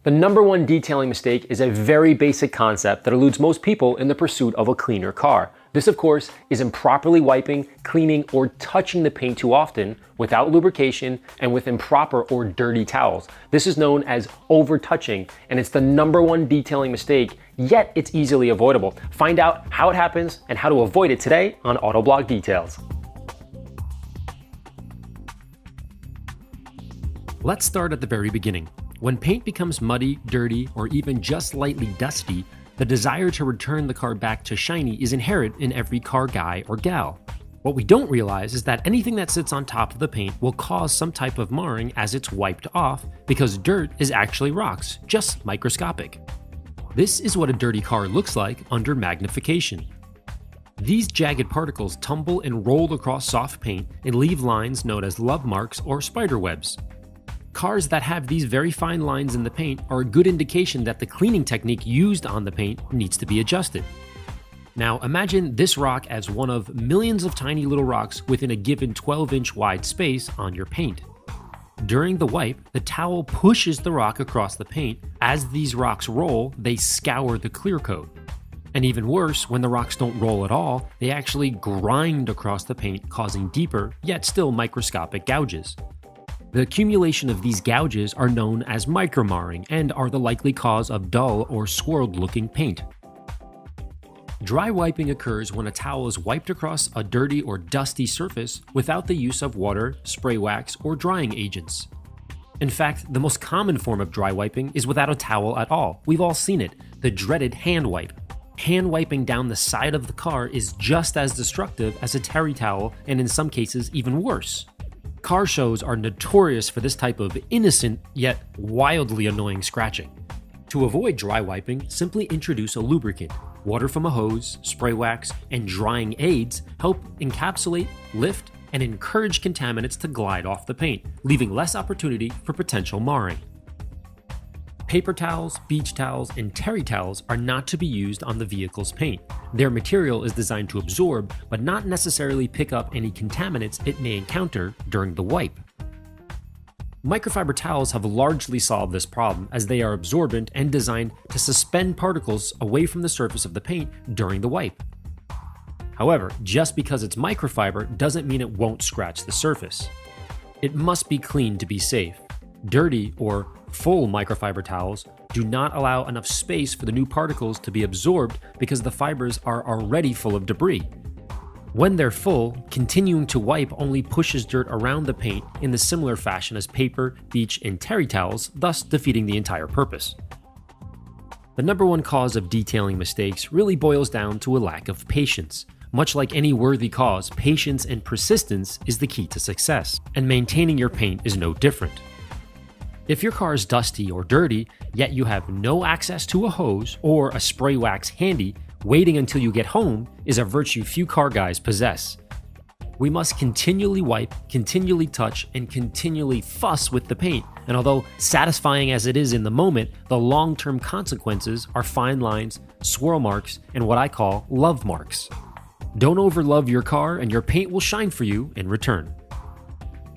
The number one detailing mistake is a very basic concept that eludes most people in the pursuit of a cleaner car. This, of course, is improperly wiping, cleaning, or touching the paint too often without lubrication and with improper or dirty towels. This is known as over-touching, and it's the number one detailing mistake, yet it's easily avoidable. Find out how it happens and how to avoid it today on Autoblog Details. Let's start at the very beginning. When paint becomes muddy, dirty, or even just slightly dusty, the desire to return the car back to shiny is inherent in every car guy or gal. What we don't realize is that anything that sits on top of the paint will cause some type of marring as it's wiped off, because dirt is actually rocks, just microscopic. This is what a dirty car looks like under magnification. These jagged particles tumble and roll across soft paint and leave lines known as love marks or spider webs. Cars that have these very fine lines in the paint are a good indication that the cleaning technique used on the paint needs to be adjusted. Now imagine this rock as one of millions of tiny little rocks within a given 12-inch wide space on your paint. During the wipe, the towel pushes the rock across the paint. As these rocks roll, they scour the clear coat. And even worse, when the rocks don't roll at all, they actually grind across the paint, causing deeper, yet still microscopic gouges. The accumulation of these gouges are known as micromarring and are the likely cause of dull or swirled-looking paint. Dry wiping occurs when a towel is wiped across a dirty or dusty surface without the use of water, spray wax, or drying agents. In fact, the most common form of dry wiping is without a towel at all. We've all seen it, the dreaded hand wipe. Hand wiping down the side of the car is just as destructive as a terry towel, and in some cases even worse. Car shows are notorious for this type of innocent yet wildly annoying scratching. To avoid dry wiping, simply introduce a lubricant. Water from a hose, spray wax, and drying aids help encapsulate, lift, and encourage contaminants to glide off the paint, leaving less opportunity for potential marring. Paper towels, beach towels, and terry towels are not to be used on the vehicle's paint. Their material is designed to absorb, but not necessarily pick up any contaminants it may encounter during the wipe. Microfiber towels have largely solved this problem, as they are absorbent and designed to suspend particles away from the surface of the paint during the wipe. However, just because it's microfiber doesn't mean it won't scratch the surface. It must be clean to be safe. Dirty or full microfiber towels do not allow enough space for the new particles to be absorbed because the fibers are already full of debris. When they're full, continuing to wipe only pushes dirt around the paint in the similar fashion as paper, beach, and terry towels, thus defeating the entire purpose. The number one cause of detailing mistakes really boils down to a lack of patience. Much like any worthy cause, patience and persistence is the key to success, and maintaining your paint is no different. If your car is dusty or dirty, yet you have no access to a hose or a spray wax handy, waiting until you get home is a virtue few car guys possess. We must continually wipe, continually touch, and continually fuss with the paint, and although satisfying as it is in the moment, the long-term consequences are fine lines, swirl marks, and what I call love marks. Don't overlove your car and your paint will shine for you in return.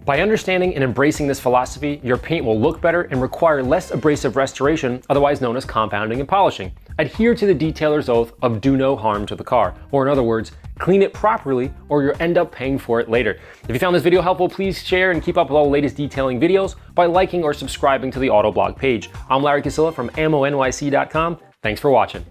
By understanding and embracing this philosophy, your paint will look better and require less abrasive restoration, otherwise known as compounding and polishing. Adhere to the detailer's oath of do no harm to the car, or in other words, clean it properly or you'll end up paying for it later. If you found this video helpful, please share and keep up with all the latest detailing videos by liking or subscribing to the Autoblog page. I'm Larry Casilla from AmmoNYC.com. Thanks for watching.